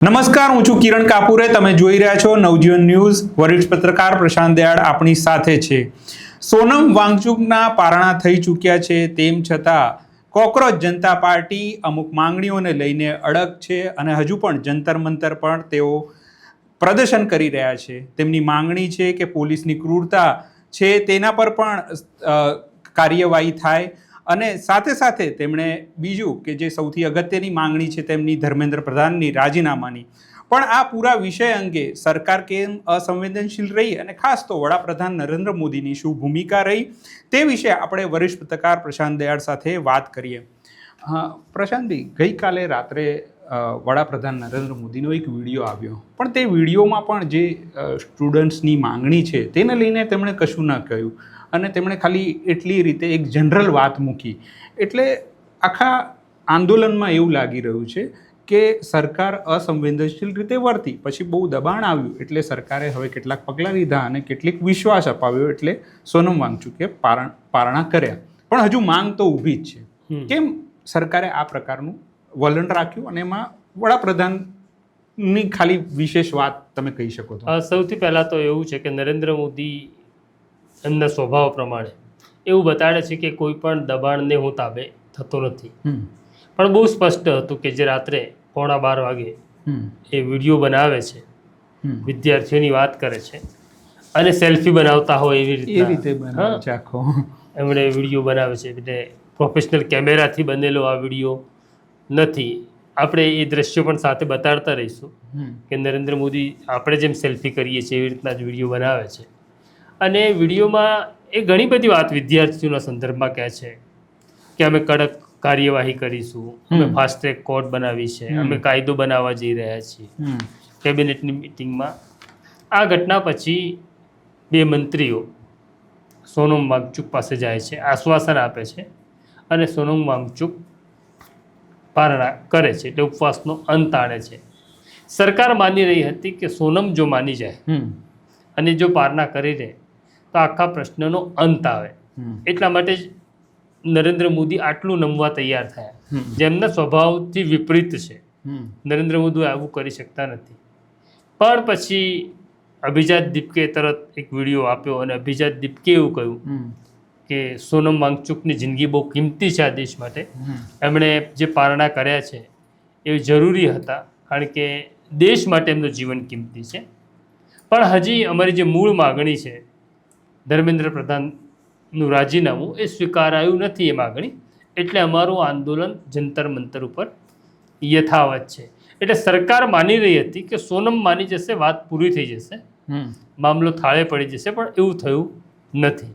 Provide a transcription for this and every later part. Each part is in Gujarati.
નમસ્કાર, હું છું કિરણ કાપુરે. તમે જોઈ રહ્યા છો નવજીવન ન્યૂઝ. વરિષ્ઠ પત્રકાર પ્રશાંત દયાળ આપણી સાથે છે. સોનમ વાંગચુકના પારણા થઈ ચૂક્યા છે, તેમ છતાં કોકરોચ જનતા પાર્ટી અમુક માંગણીઓને લઈને અડગ છે અને હજુ પણ જંતર મંતર પણ તેઓ પ્રદર્શન કરી રહ્યા છે. તેમની માંગણી છે કે પોલીસની ક્રૂરતા છે તેના પર પણ કાર્યવાહી થાય અને સાથે સાથે તેમણે બીજું કે જે સૌથી અગત્યની માંગણી છે તેમની ધર્મેન્દ્ર પ્રધાનની રાજીનામાની. પણ આ પૂરા વિષય અંગે સરકાર કેમ અસંવેદનશીલ રહી અને ખાસ તો વડાપ્રધાન નરેન્દ્ર મોદીની શું ભૂમિકા રહી તે વિશે આપણે વરિષ્ઠ પત્રકાર પ્રશાંત દયાળ સાથે વાત કરીએ. પ્રશાંતભાઈ, ગઈકાલે રાત્રે વડાપ્રધાન નરેન્દ્ર મોદીનો એક વિડીયો આવ્યો, પણ તે વિડીયોમાં પણ જે સ્ટુડન્ટ્સની માંગણી છે તેને લઈને તેમણે કશું ન કહ્યું અને તેમણે ખાલી એટલી રીતે એક જનરલ વાત મૂકી. એટલે આખા આંદોલનમાં એવું લાગી રહ્યું છે કે સરકાર અસંવેદનશીલ રીતે વર્તી, પછી બહુ દબાણ આવ્યું એટલે સરકારે હવે કેટલાક પગલાં લીધા અને કેટલીક વિશ્વાસ અપાવ્યો એટલે સોનમ વાંગચુકે પારણા કર્યા. પણ હજુ માંગ તો ઊભી જ છે. કેમ સરકારે આ પ્રકારનું વલણ રાખ્યું અને એમાં વડાપ્રધાનની ખાલી વિશેષ વાત તમે કહી શકો તો? સૌથી પહેલાં તો એવું છે કે નરેન્દ્ર મોદી એમના સ્વભાવ પ્રમાણે એવું બતાડે છે કે કોઈ પણ દબાણને હું તાબે થતો નથી. પણ બહુ સ્પષ્ટ હતું કે જે રાત્રે 11:15 વાગે એ વિડીયો બનાવે છે, વિદ્યાર્થીઓની વાત કરે છે અને સેલ્ફી બનાવતા હોય એવી રીતે એમણે વિડીયો બનાવે છે. એટલે પ્રોફેશનલ કેમેરાથી બનેલો આ વિડીયો નથી. આપણે એ દ્રશ્યો પણ સાથે બતાડતા રહીશું કે નરેન્દ્ર મોદી આપણે જેમ સેલ્ફી કરીએ છીએ એવી રીતના જ વિડીયો બનાવે છે. અને વિડીયોમાં એ ઘણી બધી વાત વિદ્યાર્થીઓના સંદર્ભમાં કહે છે કે અમે કડક કાર્યવાહી કરીશું, અમે ફાસ્ટ ટ્રેક કોર્ટ બનાવી છે, અમે કાયદો બનાવવા જઈ રહ્યા છીએ. કેબિનેટની મિટિંગમાં આ ઘટના પછી બે મંત્રીઓ સોનમ વાંગચુક પાસે જાય છે, આશ્વાસન આપે છે અને સોનમ વાંગચુક પારણા કરે છે, એટલે ઉપવાસનો અંત આણે છે. સરકાર માની રહી હતી કે સોનમ જો માની જાય અને જો પારણા કરી દે તો આખા પ્રશ્નનો અંત આવે. એટલા માટે જ નરેન્દ્ર મોદી આટલું નમવા તૈયાર થયા, જેમના સ્વભાવથી વિપરીત છે. નરેન્દ્ર મોદી આવું કરી શકતા નથી. પણ પછી અભિજાત દીપકે તરત એક વિડીયો આપ્યો અને અભિજાત દીપકે એવું કહ્યું કે સોનમ વાંગચુકની જિંદગી બહુ કિંમતી છે આ દેશ માટે. એમણે જે પારણા કર્યા છે એ જરૂરી હતા, કારણ કે દેશ માટે એમનું જીવન કિંમતી છે. પણ હજી અમારી જે મૂળ માગણી છે ધર્મેન્દ્ર પ્રધાનનું રાજીનામું, એ સ્વીકારાયું નથી એ માગણી, એટલે અમારું આંદોલન જંતર મંતર ઉપર યથાવત છે. એટલે સરકાર માની રહી હતી કે સોનમ માની જશે, વાત પૂરી થઈ જશે, મામલો થાળે પડી જશે, પણ એવું થયું નથી.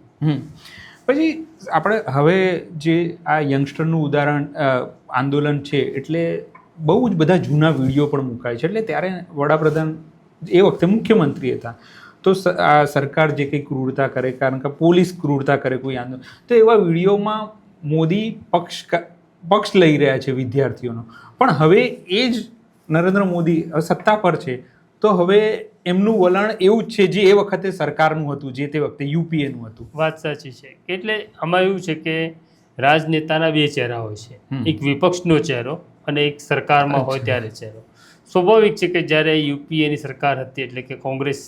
પછી આપણે હવે જે આ યંગસ્ટરનું ઉદાહરણ આંદોલન છે એટલે બહુ જ બધા જૂના વિડીયો પણ મુકાય છે. એટલે ત્યારે વડાપ્રધાન એ વખતે મુખ્યમંત્રી હતા, તો આ સરકાર જે કંઈ ક્રૂરતા કરે, કારણ કે પોલીસ ક્રૂરતા કરે કોઈ આંદોલન, તો એવા વિડીયોમાં મોદી પક્ષ લઈ રહ્યા છે વિદ્યાર્થીઓનો. પણ હવે એ જ નરેન્દ્ર મોદી સત્તા પર છે તો હવે એમનું વલણ એવું જ છે જે એ વખતે સરકારનું હતું, જે તે વખતે યુપીએનું હતું. વાત સાચી છે. એટલે આમાં એવું છે કે રાજનેતાના બે ચહેરા હોય છે, એક વિપક્ષનો ચહેરો અને એક સરકારમાં હોય ત્યારે ચહેરો. સ્વાભાવિક છે કે જ્યારે યુપીએની સરકાર હતી, એટલે કે કોંગ્રેસ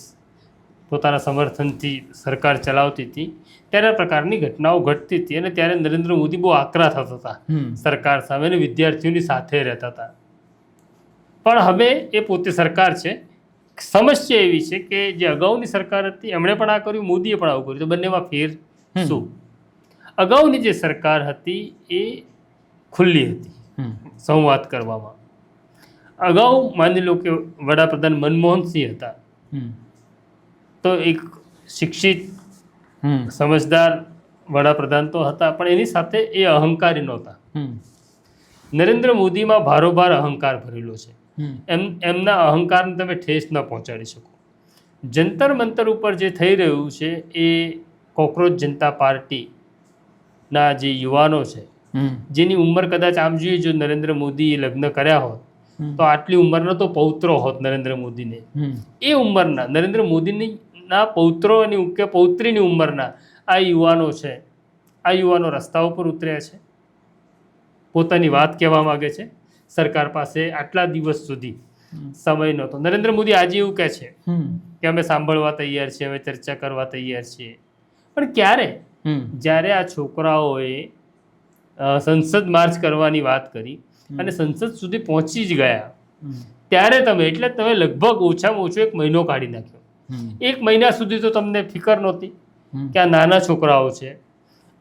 પોતાના સમર્થનથી સરકાર ચલાવતી હતી, ત્યારે આ પ્રકારની ઘટનાઓ ઘટતી હતી અને ત્યારે નરેન્દ્ર મોદી બહુ આકરા થતા હતા સરકાર સામે અને વિદ્યાર્થીઓની સાથે રહેતા હતા. પણ હવે એ પોતે સરકાર છે. સમસ્યા એવી છે કે જે અગાઉની સરકાર હતી એમણે પણ આ કર્યું, મોદીએ પણ આવું કર્યું, તો બંનેમાં ફેર શું? અગાઉની જે સરકાર હતી એ ખુલ્લી હતી સંવાદ કરવામાં. અગાઉ માની લો કે વડાપ્રધાન મનમોહનસિંહ હતા, તો એક શિક્ષિત સમજદાર વડાપ્રધાન તો હતા, પણ એની સાથે એ અહંકારી નહોતા. નરેન્દ્ર મોદીમાં ભારોભાર અહંકાર ભરેલો છે. એમના અહંકારને તમે ઠેસ ન પહોંચાડી શકો. જંતર મંતર ઉપર જે થઈ રહ્યું છે એ કોકરોચ જનતા પાર્ટીના જે યુવાનો છે, જેની ઉંમર કદાચ આમ જોઈએ જો નરેન્દ્ર મોદીએ લગ્ન કર્યા હોત તો આટલી ઉંમરનો તો પૌત્રો હોત નરેન્દ્ર મોદીને. એ ઉંમરના નરેન્દ્ર મોદીના પૌત્રોની કે પૌત્રીની ઉંમરના આ યુવાનો છે, આ યુવાનો રસ્તા ઉપર ઉતર્યા છે, પોતાની વાત કહેવા માગે છે. સરકાર પાસે આટલા દિવસ સુધી સમય નહોતો. નરેન્દ્ર મોદી આજે એવું કહે છે કે અમે સાંભળવા તૈયાર છીએ, અમે ચર્ચા કરવા તૈયાર છીએ, પણ ક્યારે? જ્યારે આ છોકરાઓએ સંસદ માર્ચ કરવાની વાત કરી અને સંસદ સુધી પહોંચી જ ગયા ત્યારે તમે લગભગ ઓછામાં ઓછો 1 મહિનો કાઢી નાખ્યો. 1 મહિના સુધી તો તમને ફિકર નહોતી કે આ નાના છોકરાઓ છે,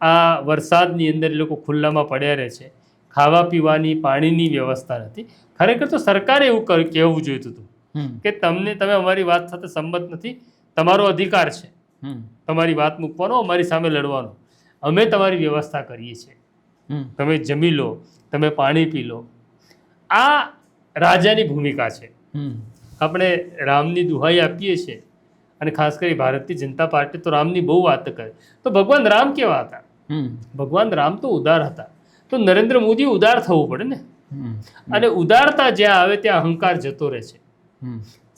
આ વરસાદની અંદર એ લોકો ખુલ્લામાં પડ્યા રહે છે, ખાવા પીવાની પાણીની વ્યવસ્થા નથી. ખરેખર તો સરકારે એવું કહેવું જોઈતું હતું કે તમે અમારી વાત સાથે સંમત નથી, તમારો અધિકાર છે તમારી વાત મૂકવાનો, અમારી સામે લડવાનો, અમે તમારી વ્યવસ્થા કરીએ છીએ, તમે જમી લો, તમે પાણી પી લો. આ રાજાની ભૂમિકા છે. આપણે રામની દુહાઈ આપીએ છીએ અને ખાસ કરી ભારતીય જનતા પાર્ટી તો રામની બહુ વાત કરે. તો ભગવાન રામ કેવા હતા? ભગવાન રામ તો ઉદાર હતા. તો નરેન્દ્ર મોદી ઉદાર થવું પડે ને, અને ઉદારતા જ્યાં આવે ત્યાં અહંકાર જતો રહે છે.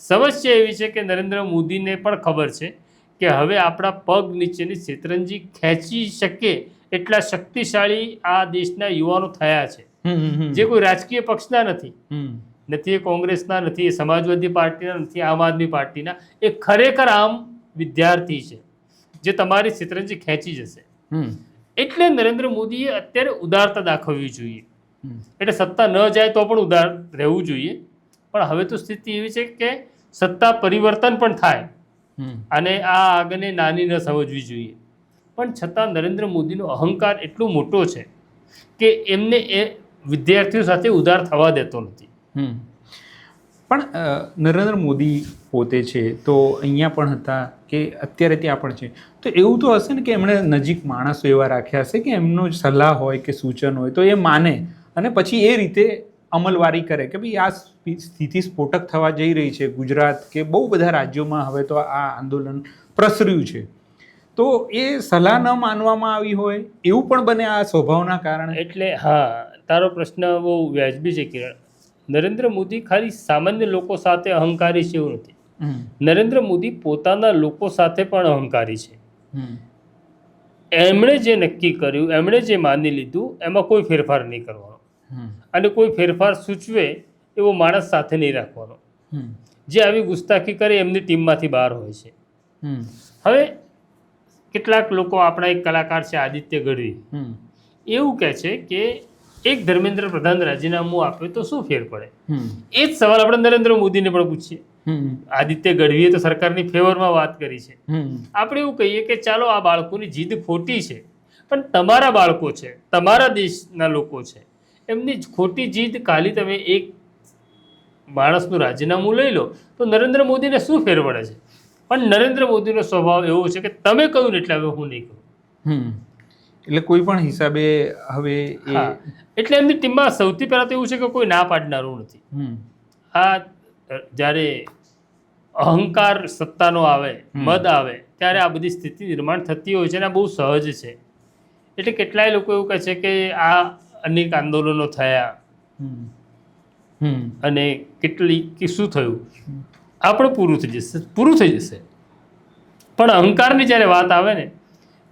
સમસ્યા એવી છે કે નરેન્દ્ર મોદીને પણ ખબર છે કે હવે આપણા પગ નીચેની શેતરંજી ખેંચી શકે એટલા શક્તિશાળી આ દેશના યુવાનો થયા છે, જે કોઈ રાજકીય પક્ષના નથી, નથી એ કોંગ્રેસના, નથી એ સમાજવાદી પાર્ટીના, નથી આમ આદમી પાર્ટીના, એ ખરેખર આમ વિદ્યાર્થી છે જે તમારી શેતરંજી ખેંચી જશે. એટલે નરેન્દ્ર મોદીએ અત્યારે ઉદારતા દાખવવી જોઈએ. એટલે સત્તા ન જાય તો પણ ઉદાર રહેવું જોઈએ, પણ હવે તો સ્થિતિ એવી છે કે સત્તા પરિવર્તન પણ થાય અને આ આગને નાની ન સમજવી જોઈએ. પણ છતાં નરેન્દ્ર મોદીનો અહંકાર એટલો મોટો છે કે એમને એ વિદ્યાર્થીઓ સાથે ઉદાર થવા દેતો નથી. પણ નરેન્દ્ર મોદી પોતે છે તો અહીંયા પણ હતા કે અત્યારે ત્યાં પણ છે, તો એવું તો હશે ને કે એમણે નજીક માણસો એવા રાખ્યા હશે કે એમનો સલાહ હોય કે સૂચન હોય તો એ માને અને પછી એ રીતે અમલવારી કરે કે ભાઈ આ સ્થિતિ સ્ફોટક થવા જઈ રહી છે. ગુજરાત કે બહુ બધા રાજ્યોમાં હવે તો આ આંદોલન પ્રસર્યું છે, તો એ સલાહ ન માનવામાં આવી હોય એવું પણ બને આ સ્વભાવના કારણે. એટલે હા, તારો પ્રશ્ન બહુ વ્યાજબી છે કિરણ. નરેન્દ્ર મોદી ખાલી સામાન્ય લોકો સાથે અહંકારી છે એવું નથી. નરેન્દ્ર મોદી પોતાના લોકો સાથે પણ અહંકારી છે. એમણે જે નક્કી કર્યું, એમણે જે માની લીધું, એમાં કોઈ ફેરફાર નહીં કરવાનો, અને કોઈ ફેરફાર સૂચવે એવો માણસ સાથે નહીં રાખવાનો. જે આવી ગુસ્તાખી કરે એમની ટીમમાંથી બહાર હોય છે. હવે કેટલાક લોકો, આપણા એક કલાકાર છે આદિત્ય ગઢવી, એવું કહે છે કે એક ધર્મેન્દ્ર પ્રધાન રાજીનામું આપે તો શું ફેર પડે? એ જ સવાલ આપણે નરેન્દ્ર મોદીને પણ પૂછીએ. આદિત્ય ગઢવીએ તો સરકારની ફેવરમાં વાત કરી છે. આપણે એવું કહીએ કે ચાલો આ બાળકોની જીદ ખોટી છે, પણ તમારા બાળકો છે, તમારા દેશના લોકો છે, એમની ખોટી જીદ ખાલી તમે એક માણસનું રાજીનામું લઈ લો તો નરેન્દ્ર મોદીને શું ફેર પડે છે? પણ નરેન્દ્ર મોદીનો સ્વભાવ એવો છે કે તમે કહ્યું ને એટલે હવે હું નહીં કહું. એટલે કોઈ પણ હિસાબે હવે એટલે એમની ટીમમાં સૌથી પહેલા તો એવું છે કે કોઈ ના પાડનારું નથી. આ જ્યારે અહંકાર સત્તાનો આવે, મદ આવે, ત્યારે આ બધી સ્થિતિ નિર્માણ થતી હોય છે અને આ બહુ સહજ છે. એટલે કેટલાય લોકો એવું કહે છે કે આ અનેક આંદોલનો થયા અને કે શું થયું, આ પણ પૂરું થઈ જશે. પણ અહંકારની જ્યારે વાત આવે ને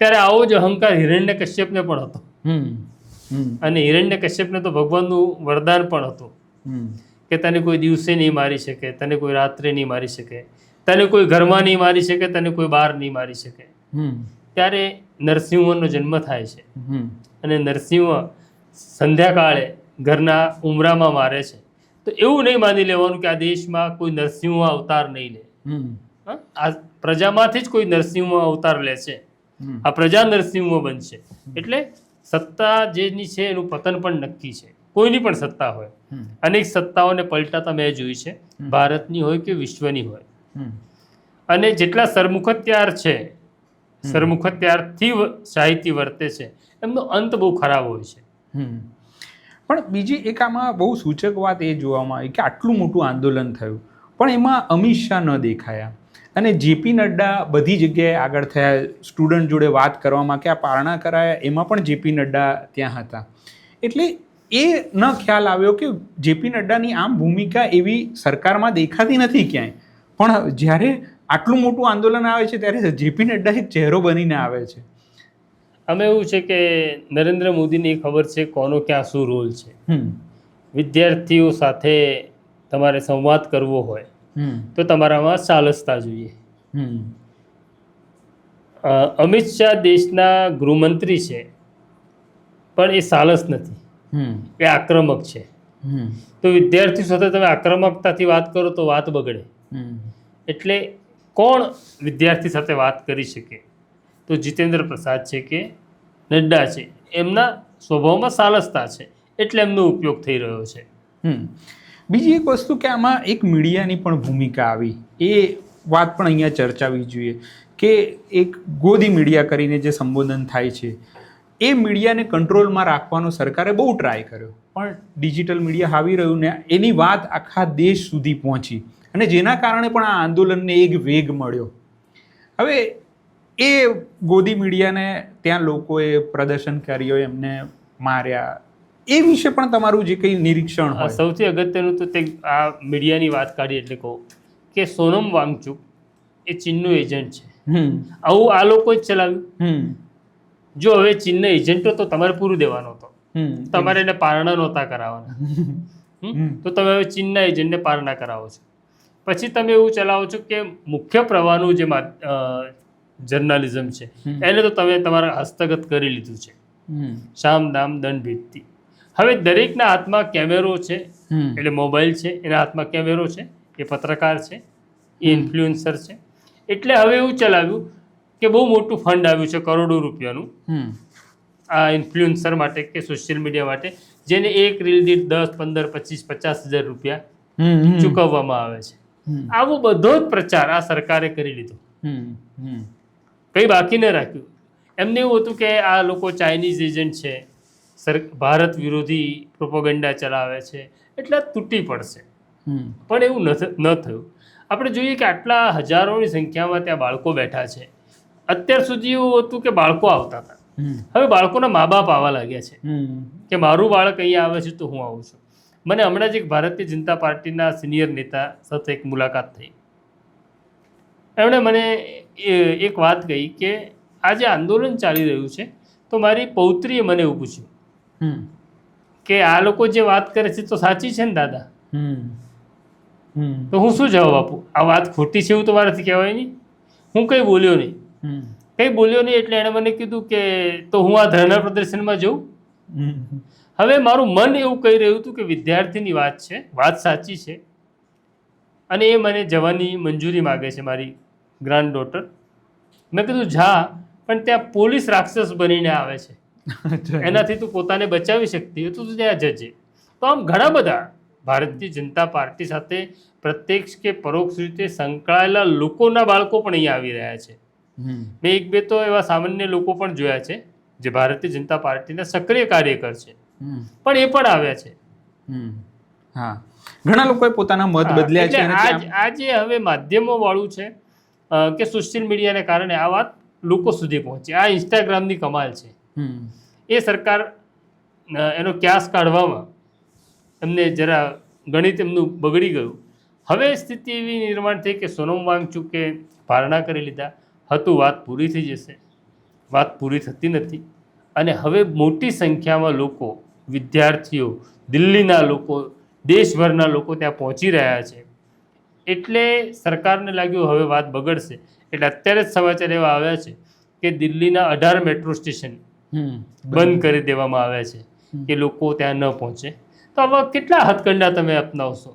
ત્યારે આવો જ અહંકાર હિરણ્યકશ્યપને પણ હતો, અને હિરણ્યકશ્યપને તો ભગવાનનું વરદાન પણ હતું કે તને કોઈ દિવસે નહીં મારી શકે, તને કોઈ રાત્રે નહીં મારી શકે, તને કોઈ ઘરમાં નહીં મારી શકે, તને કોઈ બહાર નહીં મારી શકે. ત્યારે નરસિંહનો જન્મ થાય છે અને નરસિંહ સંધ્યાકાળે ઘરના ઉમરામાં મારે છે. તો એવું નહીં માની લેવાનું કે આ દેશમાં કોઈ નરસિંહ અવતાર નહીં લે. આ પ્રજામાંથી જ કોઈ નરસિંહ અવતાર લે છે, આ પ્રજા નરસિંહ બનશે. એટલે સત્તા જેની છે એનું પતન પણ નક્કી છે. કોઈની પણ સત્તા હોય, અનેક સત્તાઓને પલટાતા મેં જોઈ છે, ભારતની હોય કે વિશ્વની હોય. અને જેટલા સરમુખત્યાર છે, સરમુખત્યારથી સાહિત્ય વર્તે છે, એમનો અંત બહુ ખરાબ હોય છે. પણ બીજી એક આમાં બહુ સૂચક વાત એ જોવામાં આવી કે આટલું મોટું આંદોલન થયું પણ એમાં અમિત શાહ ન દેખાયા, અને જેપી નડ્ડા બધી જગ્યાએ આગળ થયા, સ્ટુડન્ટ જોડે વાત કરવામાં કે આ પારણા કરાયા એમાં પણ જેપી નડ્ડા ત્યાં હતા. એટલે એ ન ખ્યાલ આવ્યો કે જેપી નડ્ડાની આમ ભૂમિકા એવી સરકારમાં દેખાતી નથી ક્યાંય, પણ જ્યારે આટલું મોટું આંદોલન આવે છે ત્યારે જેપી નડ્ડા એક ચહેરો બનીને આવે છે. અમે એવું છે કે નરેન્દ્ર મોદીને ખબર છે કોનો ક્યાં શું રોલ છે. વિદ્યાર્થીઓ સાથે તમારે સંવાદ કરવો હોય તો તમારામાં સાલસતા જોઈએ. અમિત શાહ દેશના ગૃહમંત્રી છે, પણ એ સાલસ નથી, એ આક્રમક છે. તો વિદ્યાર્થી સાથે તમે આક્રમકતાથી વાત કરો તો વાત બગડે. એટલે કોણ વિદ્યાર્થી સાથે વાત કરી શકે? તો જીતેન્દ્ર પ્રસાદ છે કે નડ્ડા છે, એમના સ્વભાવમાં સાલસતા છે, એટલે એમનો ઉપયોગ થઈ રહ્યો છે. બીજી એક વસ્તુ કે આમાં એક મીડિયાની પણ ભૂમિકા આવી, એ વાત પણ અહીંયા ચર્ચાવી જોઈએ કે એક ગોદી મીડિયા કરીને જે સંબોધન થાય છે, એ મીડિયાને કંટ્રોલમાં રાખવાનો સરકારે બહુ ટ્રાય કર્યો, પણ ડિજિટલ મીડિયા આવી રહ્યું ને એની વાત આખા દેશ સુધી પહોંચી, અને જેના કારણે પણ આ આંદોલનને એક વેગ મળ્યો. હવે એ ગોદી મીડિયાને ત્યાં લોકોએ પ્રદર્શનકારીઓએ એમને માર્યા, એ વિશે પણ તમારું જે કંઈ નિરીક્ષણ હોય. સૌથી અગત્યનું તો તે આ મીડિયાની વાત કાઢી એટલે કહું કે સોનમ વાંગચુક એ ચીનનું એજન્ટ છે. આવું આ લોકો જ ચલાવ્યું. જો હવે ચીનના એજન્ટો તો તમારે પૂરું દેવાનો હતો, તમારે એને પારણા નહોતા કરાવવાના, તો તમે હવે ચીનના એજન્ટને પારણા કરાવો છો. પછી તમે એવું ચલાવો છો કે મુખ્ય પ્રવાહનું જે જર્નાલિઝમ છે એને તો તમે તમારા હસ્તગત કરી લીધું છે, સામ દામ દંડ ભેદથી. હવે દરેકના હાથમાં કેમેરો છે, એટલે મોબાઈલ છે, એના હાથમાં કેમેરો છે, એ પત્રકાર છે, એ ઇન્ફ્લુએન્સર છે. એટલે હવે એવું ચલાવ્યું કે બહુ મોટું ફંડ આવ્યું છે, કરોડો રૂપિયાનું, આ ઇન્ફ્લુએન્સર માટે કે સોશિયલ મીડિયા માટે, જેને એક રીલ દીઠ 10, 15, 25, 50,000 રૂપિયા ચૂકવવામાં આવે છે. આવો બધો જ પ્રચાર આ સરકારે કરી લીધો, કંઈ બાકી ન રાખ્યું. એમને એવું હતું કે આ લોકો ચાઇનીઝ એજન્ટ છે, ભારત વિરોધી પ્રોપોગેન્ડા ચલાવે છે, એટલે તૂટી પડશે. પણ એવું ન થયું. આપણે જોઈએ કે આટલા હજારોની સંખ્યામાં ત્યાં બાળકો બેઠા છે. અત્યાર સુધી એવું હતું કે બાળકો આવતા હતા, હવે બાળકોના મા બાપ આવવા લાગ્યા છે કે મારું બાળક અહીંયા આવે છે તો હું આવું છું. મને હમણાં જ એક ભારતીય જનતા પાર્ટીના સિનિયર નેતા સાથે એક મુલાકાત થઈ. એમણે મને એક વાત કહી કે આ જે આંદોલન ચાલી રહ્યું છે, તો મારી પૌત્રીએ મને એવું પૂછ્યું કે આ લોકો જે વાત કરે છે તો સાચી છે ને દાદા? તો હું શું જવાબ આપું? આ વાત ખોટી છે એવું તો મારાથી કહેવાય નહીં. હું કંઈ બોલ્યો નહીં. એટલે એણે મને કીધું કે તો હું આ ધરણા પ્રદર્શનમાં જઉં. હવે મારું મન એવું કહી રહ્યું હતું કે વિદ્યાર્થીની વાત છે, વાત સાચી છે, અને એ મને જવાની મંજૂરી માગે છે, મારી ગ્રાન્ડ ડોટર. મેં કીધું જા, પણ ત્યાં પોલીસ રાક્ષસ બનીને આવે છે, એનાથી તું પોતાને બચાવી શકતી હોય તો તું ત્યાં જજે. તો આમ ઘણા બધા ભારતીય જનતા પાર્ટી સાથે પ્રત્યક્ષ કે પરોક્ષ રીતે સંકળાયેલા લોકોના બાળકો પણ અહીંયા આવી રહ્યા છે. મેં એક બે તો એવા સામાન્ય લોકો પણ જોયા છે જે ભારતીય જનતા પાર્ટીના સક્રિય કાર્યકર છે, પણ એ પણ આવ્યા છે. હા, ઘણા લોકોએ પોતાના મત બદલ્યા છે. આજે હવે માધ્યમો વાળું છે કે સોશિયલ મીડિયાને કારણે આ વાત લોકો સુધી પહોંચી. આ ઇન્સ્ટાગ્રામની કમાલ છે. એ સરકાર એનો ક્યાસ કાઢવામાં એમને જરા ગણિત એમનું બગડી ગયું. હવે સ્થિતિ એવી નિર્માણ થઈ કે સોનમ વાંગચુકે પારણા કરી લીધા હતું, વાત પૂરી થઈ જશે. વાત પૂરી થતી નથી, અને હવે મોટી સંખ્યામાં લોકો, વિદ્યાર્થીઓ, દિલ્હીના લોકો, દેશભરના લોકો ત્યાં પહોંચી રહ્યા છે. એટલે સરકારને લાગ્યું હવે વાત બગડશે, એટલે અત્યારે જ સમાચાર એવા આવ્યા છે કે દિલ્હીના 18 મેટ્રો સ્ટેશન બંધ કરી દેવામાં આવ્યા છે કે લોકો ત્યાં ન પહોંચે. તો આવા કેટલા હથકંડા તમે અપનાવશો?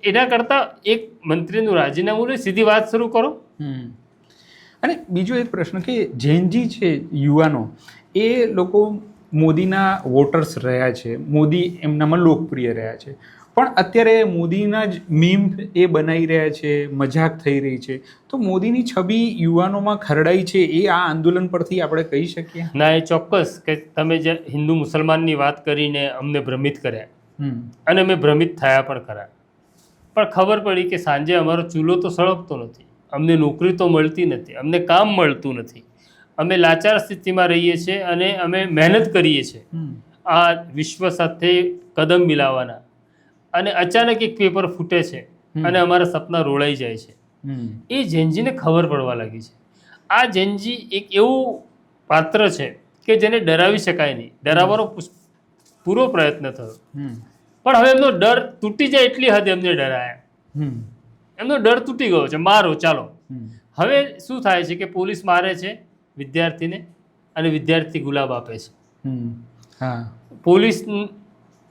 એના કરતાં એક મંત્રીનું રાજીનામું લઈ સીધી વાત શરૂ કરો. અને બીજો એક પ્રશ્ન કે જેનજી છે, યુવાનો, એ લોકો મોદીના વોટર્સ રહ્યા છે, મોદી એમનામાં લોકપ્રિય રહ્યા છે, પણ અત્યારે મોદીના જ મીમ એ બનાવી રહ્યા છે, મજાક થઈ રહી છે. તો મોદીની છબી યુવાનોમાં ખરડાઈ છે, એ આ આંદોલન પરથી આપણે કહી શકીએ? ના, એ ચોક્કસ. કે તમે જે હિન્દુ મુસલમાનની વાત કરીને અમને ભ્રમિત કર્યા, અને અમે ભ્રમિત થયા પણ ખરા, પણ ખબર પડી કે સાંજે અમારો ચૂલો તો સળગતો નથી, અમને નોકરી તો મળતી નથી, અમને કામ મળતું નથી, અમે લાચાર સ્થિતિમાં રહીએ છીએ, અને અમે મહેનત કરીએ છીએ આ વિશ્વ સાથે કદમ મિલાવવાના, અને અચાનક એક પેપર ફૂટે છે અને અમારા સપના રોળાઈ જાય છે. એ જેનજીને ખબર પડવા લાગી છે. આ જેનજી એક એવું પાત્ર છે કે જેને ડરાવી શકાય નહીં. ડરાવવાનો પૂરો પ્રયત્ન થયો, પણ હવે એમનો ડર તૂટી જાય એટલી હદ એમને ડરાયા. હમ એમનો ડર તૂટી ગયો છે, મારો ચાલો. હમ હવે શું થાય છે કે પોલીસ મારે છે વિદ્યાર્થીને અને વિદ્યાર્થી ગુલાબ આપે છે. હમ હા પોલીસ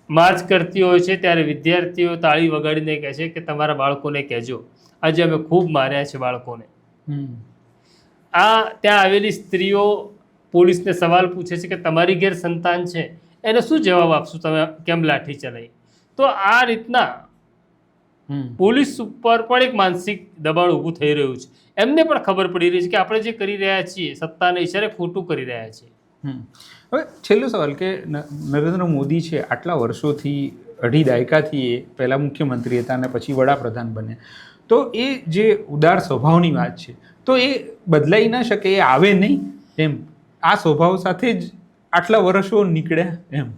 માર્ચ કરતી હોય છે ત્યારે વિદ્યાર્થીઓ તાળી વગાડીને કહે છે કે તમારા બાળકોને કહેજો આજે અમે ખૂબ માર્યા છે બાળકોને. હમ ત્યાં આવેલી સ્ત્રીઓ પોલીસને સવાલ પૂછે છે કે તમારી ઘેર સંતાન છે એને શું જવાબ આપશો, તમે કેમ લાઠી ચલાવી? તો આ રીતના હમ પોલીસ ઉપર પણ એક માનસિક દબાણ ઊભું થઈ રહ્યું છે. એમને પણ ખબર પડી રહી છે કે આપણે જે કરી રહ્યા છીએ સત્તાને ઈશારે ખોટું કરી રહ્યા છીએ. હવે છેલ્લો સવાલ કે નરેન્દ્ર મોદી છે આટલા વર્ષોથી, અઢી દાયકાથી એ પહેલાં મુખ્યમંત્રી હતા અને પછી વડાપ્રધાન બન્યા, તો એ જે ઉદાર સ્વભાવની વાત છે તો એ બદલાઈ ન શકે, એ આવે નહીં એમ, આ સ્વભાવ સાથે જ આટલા વર્ષો નીકળ્યા એમ.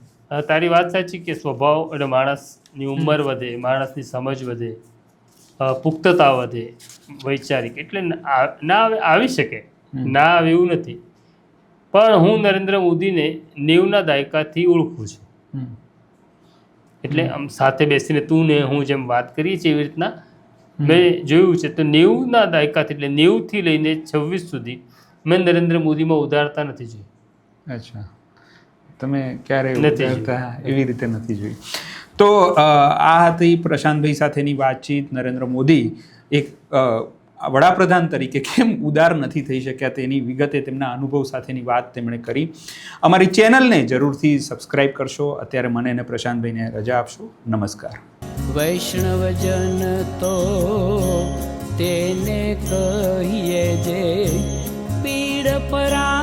તારી વાત સાચી કે સ્વભાવ એટલે માણસની ઉંમર વધે, માણસની સમજ વધે, પુખ્તતા વધે, વૈચારિક એટલે ના આવી શકે, ના આવે એવું નથી. પણ હું નરેન્દ્ર મોદીને 90ના દાયકાથી ઓળખું છું. એટલે આમ સાથે બેસીને તું ને હું જેમ વાત કરીએ છીએ એવી રીતના મેં જોયું છે. તો 90ના દાયકાથી એટલે 90થી લઈને 26 સુધી મેં નરેન્દ્ર મોદીમાં ઉદારતા નથી જોઈ. અચ્છા, તમે ક્યારે નથી ઉદારતા એવી રીતે નથી જોઈ. તો આ હતી પ્રશાંતભાઈ સાથેની વાતચીત. નરેન્દ્ર મોદી એક વડાપ્રધાન તરીકે કેમ ઉદાર નથી થઈ શક્યા તેની વિગતે તેમના અનુભવ સાથેની વાત તેમણે કરી. અમારી ચેનલને જરૂરથી સબસ્ક્રાઇબ કરશો. અત્યારે મને અને પ્રશાંતભાઈને રજા આપશો. નમસ્કાર. વૈષ્ણવજન તો તેને કહીએ જે પીડ પરા